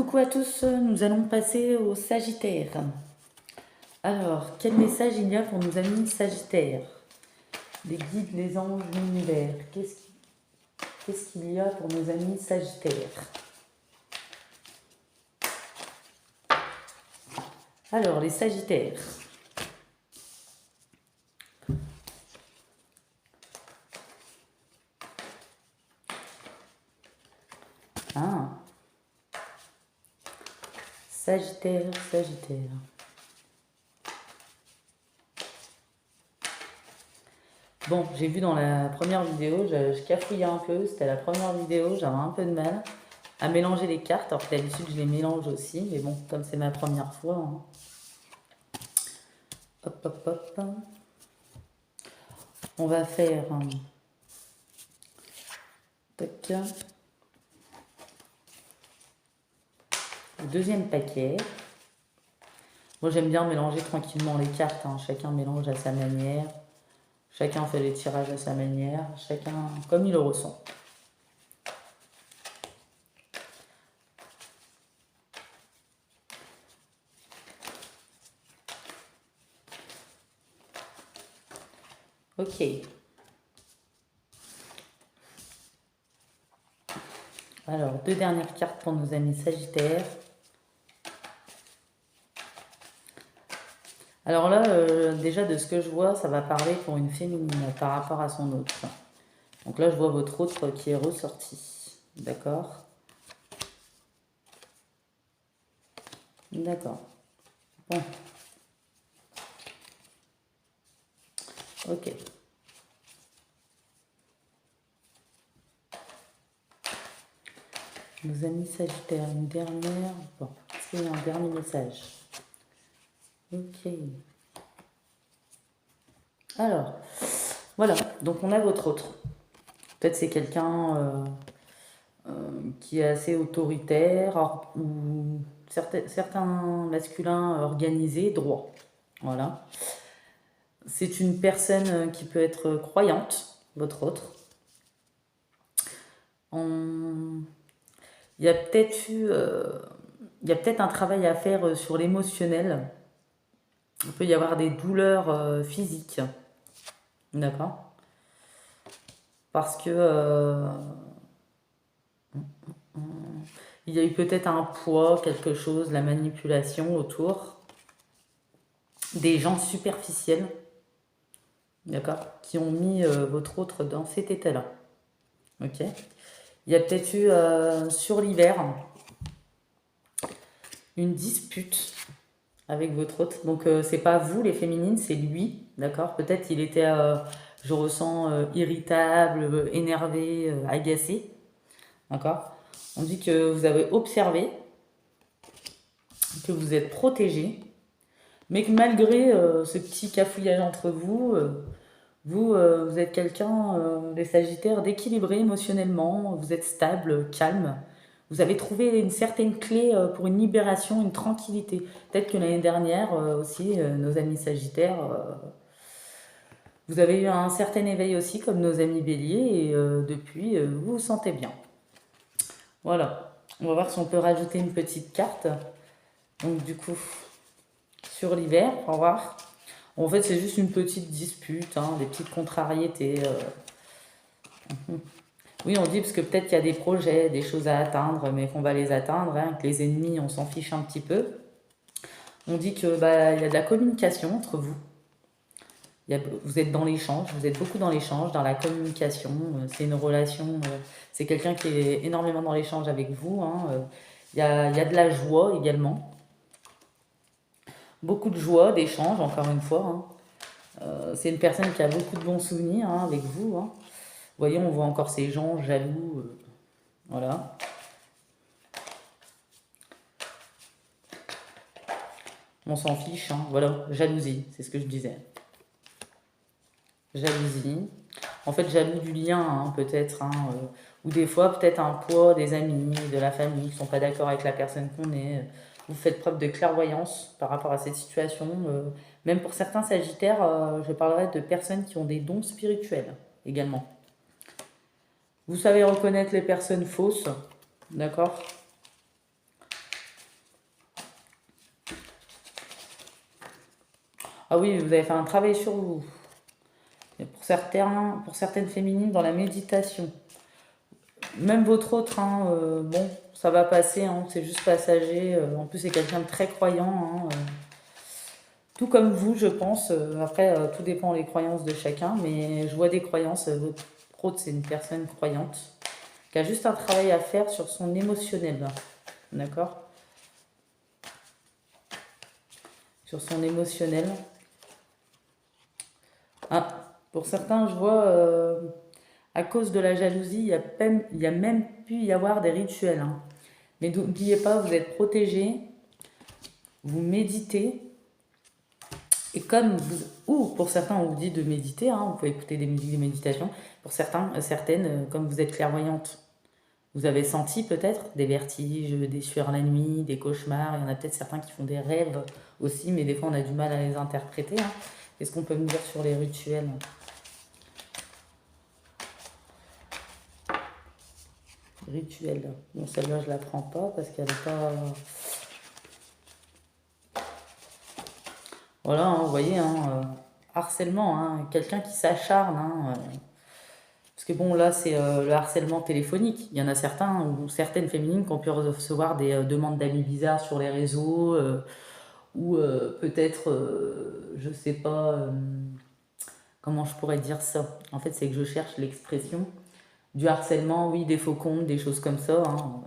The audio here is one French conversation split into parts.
Coucou à tous, nous allons passer au Sagittaire. Alors, quel message il y a pour nos amis Sagittaires? Les guides, les anges, l'univers. Qu'est-ce qu'il y a pour nos amis Sagittaires? Alors, les Sagittaires. Ah, Sagittaire, Sagittaire. Bon, j'ai vu dans la première vidéo, je cafouillais un peu, c'était la première vidéo, j'avais un peu de mal à mélanger les cartes, alors que d'habitude je les mélange aussi, mais bon, comme c'est ma première fois, hein. Hop, hop, hop. On va faire tac, le deuxième paquet. Moi j'aime bien mélanger tranquillement les cartes, hein. Chacun mélange à sa manière, chacun fait les tirages à sa manière, chacun comme il le ressent. Ok. Alors, deux dernières cartes pour nos amis Sagittaires. Alors là, déjà de ce que je vois, ça va parler pour une féminine par rapport à son autre. Donc là, je vois votre autre qui est ressorti. D'accord? D'accord. Bon. Ok. Nos amis Sagittaires, une dernière. Bon, est-ce qu'il y a un dernier message? Ok. Alors, voilà. Donc on a votre autre. Peut-être c'est quelqu'un qui est assez autoritaire ou certains masculins organisés, droits. Voilà. C'est une personne qui peut être croyante, votre autre. Il y a peut-être un travail à faire sur l'émotionnel. Il peut y avoir des douleurs physiques. D'accord? Parce que il y a eu peut-être un poids, quelque chose, la manipulation autour. Des gens superficiels, d'accord, qui ont mis votre autre dans cet état-là. Ok. Il y a peut-être eu sur l'hiver une dispute avec votre autre. Donc c'est pas vous les féminines, c'est lui, d'accord. Peut-être il était, je ressens irritable, énervé, agacé, d'accord. On dit que vous avez observé, que vous êtes protégé, mais que malgré ce petit cafouillage entre vous, vous êtes quelqu'un, les Sagittaires, d'équilibré émotionnellement, vous êtes stable, calme. Vous avez trouvé une certaine clé pour une libération, une tranquillité. Peut-être que l'année dernière aussi, nos amis Sagittaires, vous avez eu un certain éveil aussi, comme nos amis Béliers, et depuis, vous vous sentez bien. Voilà. On va voir si on peut rajouter une petite carte. Donc du coup, sur l'hiver, au revoir. En fait, c'est juste une petite dispute, hein, des petites contrariétés. Oui, on dit parce que peut-être qu'il y a des projets, des choses à atteindre, mais qu'on va les atteindre, hein, que les ennemis, on s'en fiche un petit peu. On dit que bah, il y a de la communication entre vous. Vous êtes dans l'échange, vous êtes beaucoup dans l'échange, dans la communication. C'est une relation, c'est quelqu'un qui est énormément dans l'échange avec vous, hein. Il y a de la joie également. Beaucoup de joie, d'échange, encore une fois, hein. C'est une personne qui a beaucoup de bons souvenirs, hein, avec vous, hein. Vous voyez, on voit encore ces gens jaloux. Voilà. On s'en fiche, hein. Voilà, jalousie, c'est ce que je disais. Jalousie. En fait, jaloux du lien, hein, peut-être, hein, ou des fois, peut-être un poids des amis, de la famille, qui ne sont pas d'accord avec la personne qu'on est. Vous faites preuve de clairvoyance par rapport à cette situation. Même pour certains Sagittaires, je parlerai de personnes qui ont des dons spirituels également. Vous savez reconnaître les personnes fausses, d'accord? Ah oui, vous avez fait un travail sur vous. Et pour certaines féminines, dans la méditation. Même votre autre, hein, bon, ça va passer, hein, c'est juste passager. En plus, c'est quelqu'un de très croyant, hein, tout comme vous, je pense. Après, tout dépend des croyances de chacun, mais je vois des croyances. Votre autre, c'est une personne croyante qui a juste un travail à faire sur son émotionnel, là. D'accord? Sur son émotionnel. Ah, pour certains, je vois, à cause de la jalousie, il y a même pu y avoir des rituels, hein. Mais n'oubliez pas, vous êtes protégé, vous méditez, et comme vous, ou pour certains, on vous dit de méditer, hein, vous pouvez écouter des musiques de méditation. Pour certains, certaines, comme vous êtes clairvoyante, vous avez senti peut-être des vertiges, des sueurs la nuit, des cauchemars. Il y en a peut-être certains qui font des rêves aussi, mais des fois on a du mal à les interpréter, hein. Qu'est-ce qu'on peut me dire sur les rituels? Rituels. Bon, celle-là, je la prends pas parce qu'elle n'est pas. Voilà, hein, vous voyez, hein, harcèlement, hein, quelqu'un qui s'acharne, hein, parce que bon, là, c'est le harcèlement téléphonique. Il y en a certains ou certaines féminines qui ont pu recevoir des demandes d'amis bizarres sur les réseaux, ou peut-être, je sais pas, comment je pourrais dire ça. En fait, c'est que je cherche l'expression du harcèlement, oui, des faux comptes, des choses comme ça, hein.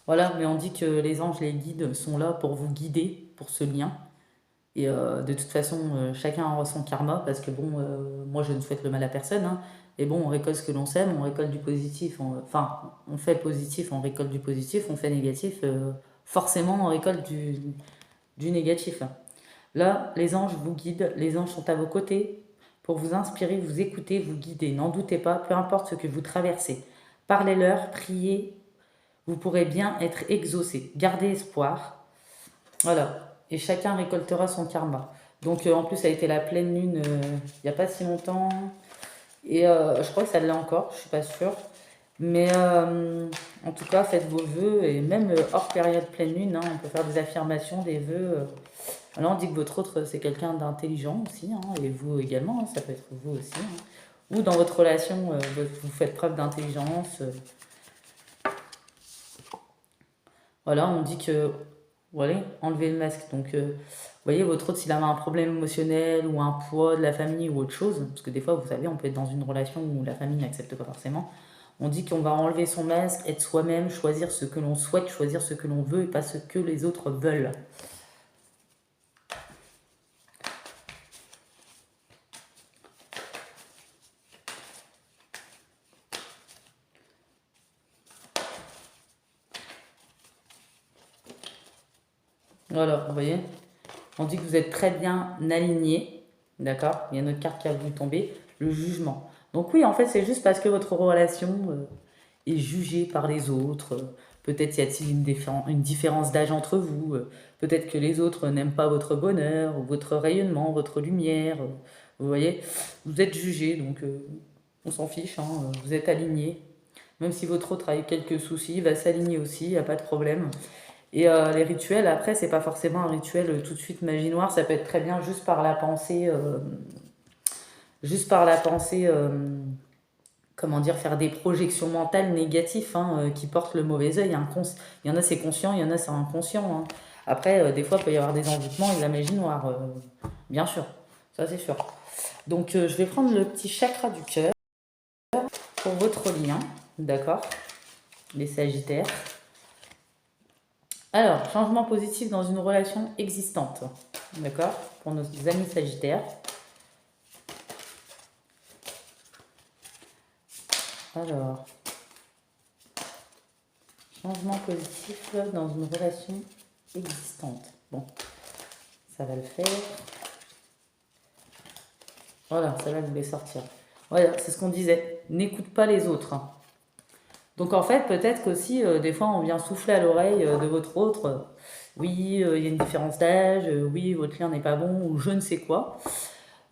Voilà, mais on dit que les anges, les guides sont là pour vous guider pour ce lien. Et de toute façon, chacun aura son karma, parce que bon, moi je ne souhaite le mal à personne, hein. Et bon, on récolte ce que l'on sème, on récolte du positif. Enfin, on fait positif, on récolte du positif, on fait négatif, forcément on récolte du négatif. Là, les anges vous guident, les anges sont à vos côtés pour vous inspirer, vous écouter, vous guider. N'en doutez pas, peu importe ce que vous traversez. Parlez-leur, priez, vous pourrez bien être exaucé. Gardez espoir. Voilà. Et chacun récoltera son karma. Donc en plus, ça a été la pleine lune il n'y a pas si longtemps. Et je crois que ça l'est encore, je suis pas sûre. Mais en tout cas, faites vos vœux. Et même hors période pleine lune, hein, on peut faire des affirmations, des vœux. Alors on dit que votre autre, c'est quelqu'un d'intelligent aussi, hein, et vous également, hein, ça peut être vous aussi, hein. Ou dans votre relation, vous faites preuve d'intelligence. Voilà, on dit que, voilà, enlevez le masque. Donc, vous voyez, votre autre, s'il avait un problème émotionnel ou un poids de la famille ou autre chose, parce que des fois, vous savez, on peut être dans une relation où la famille n'accepte pas forcément. On dit qu'on va enlever son masque, être soi-même, choisir ce que l'on souhaite, choisir ce que l'on veut et pas ce que les autres veulent. Voilà, vous voyez, on dit que vous êtes très bien aligné, d'accord? Il y a une autre carte qui a voulu tomber, le jugement. Donc oui, en fait, c'est juste parce que votre relation est jugée par les autres. Peut-être y a-t-il une différence d'âge entre vous. Peut-être que les autres n'aiment pas votre bonheur, ou votre rayonnement, votre lumière. Vous voyez, vous êtes jugé, donc on s'en fiche, hein, vous êtes aligné. Même si votre autre a eu quelques soucis, il va s'aligner aussi, il n'y a pas de problème. Et les rituels, après, c'est pas forcément un rituel tout de suite magie noire, ça peut être très bien juste par la pensée, comment dire, faire des projections mentales négatives, hein, qui portent le mauvais œil. Il y en a c'est conscient, il y en a c'est inconscient, hein. Après, des fois, il peut y avoir des envoûtements et de la magie noire, bien sûr, ça c'est sûr. Donc, je vais prendre le petit chakra du cœur pour votre lien, d'accord, les Sagittaires. Alors, changement positif dans une relation existante. D'accord? Pour nos amis Sagittaires. Alors, changement positif dans une relation existante. Bon, ça va le faire. Voilà, ça va vous les sortir. Voilà, c'est ce qu'on disait. N'écoute pas les autres, hein. Donc en fait, peut-être qu'aussi, des fois, on vient souffler à l'oreille de votre autre. Oui, il y a une différence d'âge, oui, votre lien n'est pas bon, ou je ne sais quoi.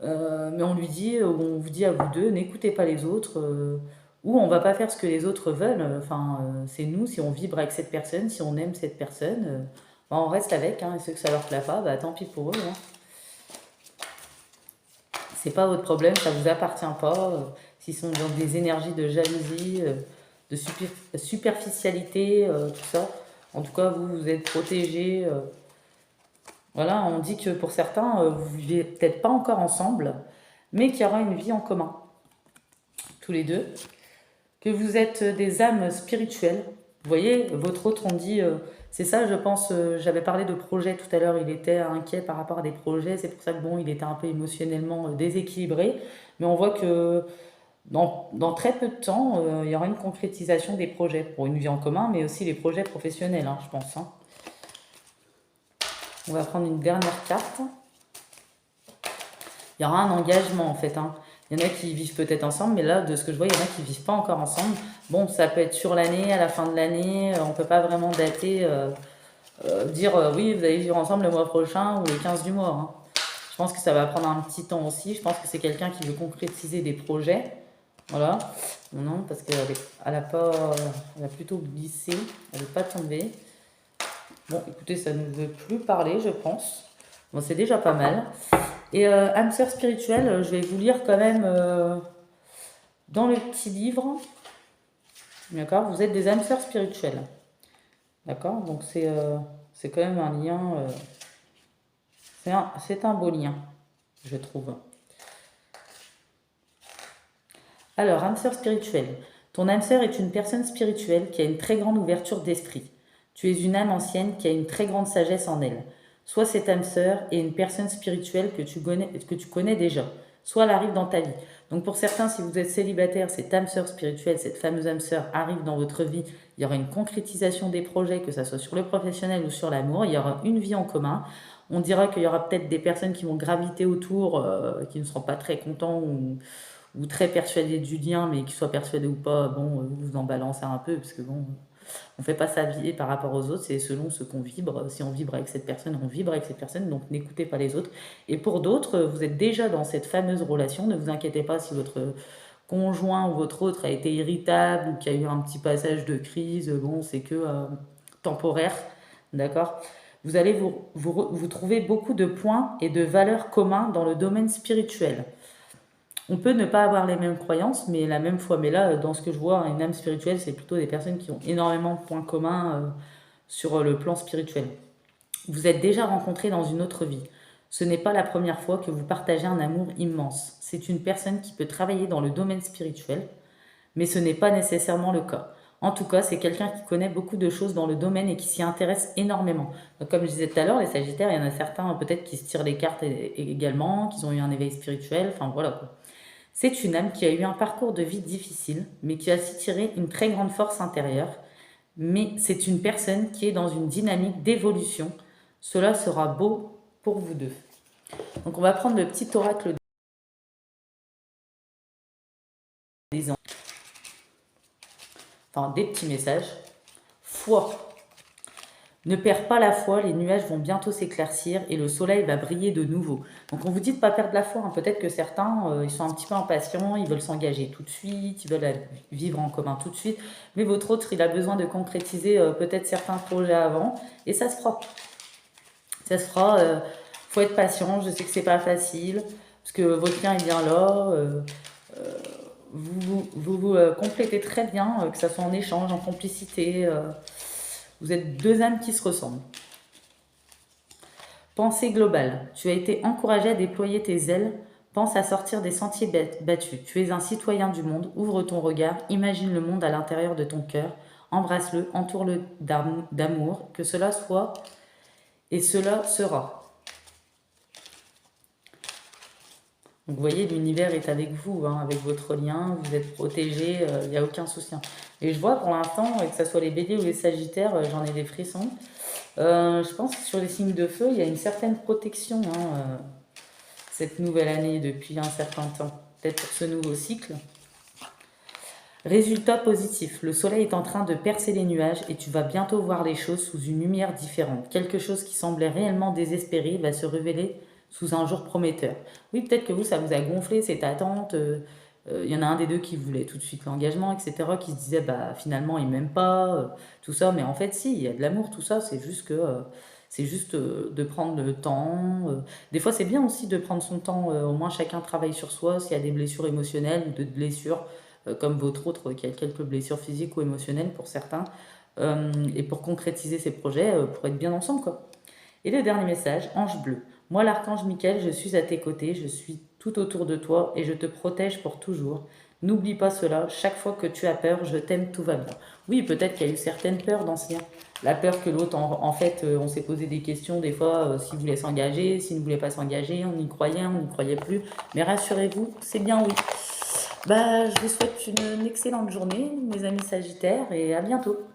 Mais on lui dit, ou on vous dit à vous deux, n'écoutez pas les autres, ou on va pas faire ce que les autres veulent. Enfin, c'est nous, si on vibre avec cette personne, si on aime cette personne, Bah, on reste avec, hein, et ceux que ça leur plaît pas, bah, tant pis pour eux, hein. C'est pas votre problème, ça vous appartient pas. S'ils sont dans des énergies de jalousie, de superficialité, tout ça. En tout cas, vous, vous êtes protégés. Voilà, on dit que pour certains, vous vivez peut-être pas encore ensemble, mais qu'il y aura une vie en commun, tous les deux. Que vous êtes des âmes spirituelles. Vous voyez, votre autre, on dit, c'est ça, je pense, j'avais parlé de projet tout à l'heure, il était inquiet par rapport à des projets, c'est pour ça que bon, il était un peu émotionnellement déséquilibré, mais on voit que dans très peu de temps, il y aura une concrétisation des projets pour une vie en commun, mais aussi les projets professionnels, hein, je pense, hein. On va prendre une dernière carte. Il y aura un engagement en fait, hein. Il y en a qui vivent peut-être ensemble, mais là, de ce que je vois, il y en a qui vivent pas encore ensemble. Bon, ça peut être sur l'année, à la fin de l'année, on peut pas vraiment dater, dire oui, vous allez vivre ensemble le mois prochain ou le 15 du mois, hein. Je pense que ça va prendre un petit temps aussi. Je pense que c'est quelqu'un qui veut concrétiser des projets. Voilà. Non, parce qu'elle elle a pas, elle a plutôt glissé, elle n'est pas tombée. Bon, écoutez, ça ne veut plus parler, je pense. Bon, c'est déjà pas mal. Et âme sœur spirituelle, je vais vous lire quand même dans le petit livre. D'accord? Vous êtes des âmes sœurs spirituelles. D'accord? Donc c'est quand même un lien. C'est un beau lien, je trouve. Alors, âme sœur spirituelle. Ton âme sœur est une personne spirituelle qui a une très grande ouverture d'esprit. Tu es une âme ancienne qui a une très grande sagesse en elle. Soit cette âme sœur est une personne spirituelle que tu connais déjà, soit elle arrive dans ta vie. Donc pour certains, si vous êtes célibataire, cette âme sœur spirituelle, cette fameuse âme sœur arrive dans votre vie. Il y aura une concrétisation des projets, que ce soit sur le professionnel ou sur l'amour. Il y aura une vie en commun. On dira qu'il y aura peut-être des personnes qui vont graviter autour, qui ne seront pas très contents ou très persuadés du lien, mais qu'ils soient persuadés ou pas, bon, vous en balancez un peu, parce que bon, on fait pas sa vie par rapport aux autres, c'est selon ce qu'on vibre. Si on vibre avec cette personne, on vibre avec cette personne, donc n'écoutez pas les autres. Et pour d'autres, vous êtes déjà dans cette fameuse relation, ne vous inquiétez pas si votre conjoint ou votre autre a été irritable ou qu'il y a eu un petit passage de crise, bon, c'est que temporaire, d'accord? Vous allez vous trouver beaucoup de points et de valeurs communs dans le domaine spirituel. On peut ne pas avoir les mêmes croyances, mais la même foi. Mais là, dans ce que je vois, une âme spirituelle, c'est plutôt des personnes qui ont énormément de points communs sur le plan spirituel. Vous êtes déjà rencontrés dans une autre vie. Ce n'est pas la première fois que vous partagez un amour immense. C'est une personne qui peut travailler dans le domaine spirituel, mais ce n'est pas nécessairement le cas. En tout cas, c'est quelqu'un qui connaît beaucoup de choses dans le domaine et qui s'y intéresse énormément. Donc, comme je disais tout à l'heure, les Sagittaires, il y en a certains peut-être qui se tirent les cartes également, qui ont eu un éveil spirituel, enfin voilà quoi. C'est une âme qui a eu un parcours de vie difficile, mais qui a su tirer une très grande force intérieure. Mais c'est une personne qui est dans une dynamique d'évolution. Cela sera beau pour vous deux. Donc on va prendre le petit oracle des anges. Enfin, des petits messages. Foi. Ne perds pas la foi, les nuages vont bientôt s'éclaircir et le soleil va briller de nouveau. Donc on vous dit de ne pas perdre la foi, hein. Peut-être que certains, ils sont un petit peu impatients, ils veulent s'engager tout de suite, ils veulent vivre en commun tout de suite. Mais votre autre, il a besoin de concrétiser peut-être certains projets avant. Et ça se fera. Ça se fera. Faut être patient, je sais que c'est pas facile, parce que votre lien est bien là. Vous complétez très bien, que ce soit en échange, en complicité. Vous êtes deux âmes qui se ressemblent. Pensée globale. Tu as été encouragé à déployer tes ailes. Pense à sortir des sentiers battus. Tu es un citoyen du monde. Ouvre ton regard. Imagine le monde à l'intérieur de ton cœur. Embrasse-le. Entoure-le d'amour. Que cela soit et cela sera. Donc vous voyez, l'univers est avec vous, hein, avec votre lien. Vous êtes protégé. Il n'y a aucun souci. Et je vois pour l'instant, que ce soit les béliers ou les sagittaires, j'en ai des frissons. Je pense que sur les signes de feu, il y a une certaine protection, hein, cette nouvelle année depuis un certain temps, peut-être pour ce nouveau cycle. Résultat positif, le soleil est en train de percer les nuages et tu vas bientôt voir les choses sous une lumière différente. Quelque chose qui semblait réellement désespéré va se révéler sous un jour prometteur. Oui, peut-être que vous, ça vous a gonflé cette attente. Il y en a un des deux qui voulait tout de suite l'engagement, etc., qui se disait, bah finalement, il m'aime pas, tout ça. Mais en fait, si, il y a de l'amour, tout ça. C'est juste que C'est juste de prendre le temps. Des fois, c'est bien aussi de prendre son temps. Au moins, chacun travaille sur soi. S'il y a des blessures émotionnelles ou de blessures, comme votre autre, qui a quelques blessures physiques ou émotionnelles pour certains, et pour concrétiser ses projets, pour être bien ensemble, quoi. Et le dernier message, ange bleu. Moi, l'archange Michael, je suis à tes côtés, je suis tout autour de toi et je te protège pour toujours. N'oublie pas cela, chaque fois que tu as peur, je t'aime, tout va bien. Oui, peut-être qu'il y a eu certaines peurs dans ce lien. La peur que l'autre, en fait, on s'est posé des questions des fois, s'il voulait s'engager, s'il ne voulait pas s'engager, on y croyait, on n'y croyait plus. Mais rassurez-vous, c'est bien oui. Bah, je vous souhaite une excellente journée, mes amis Sagittaires, et à bientôt.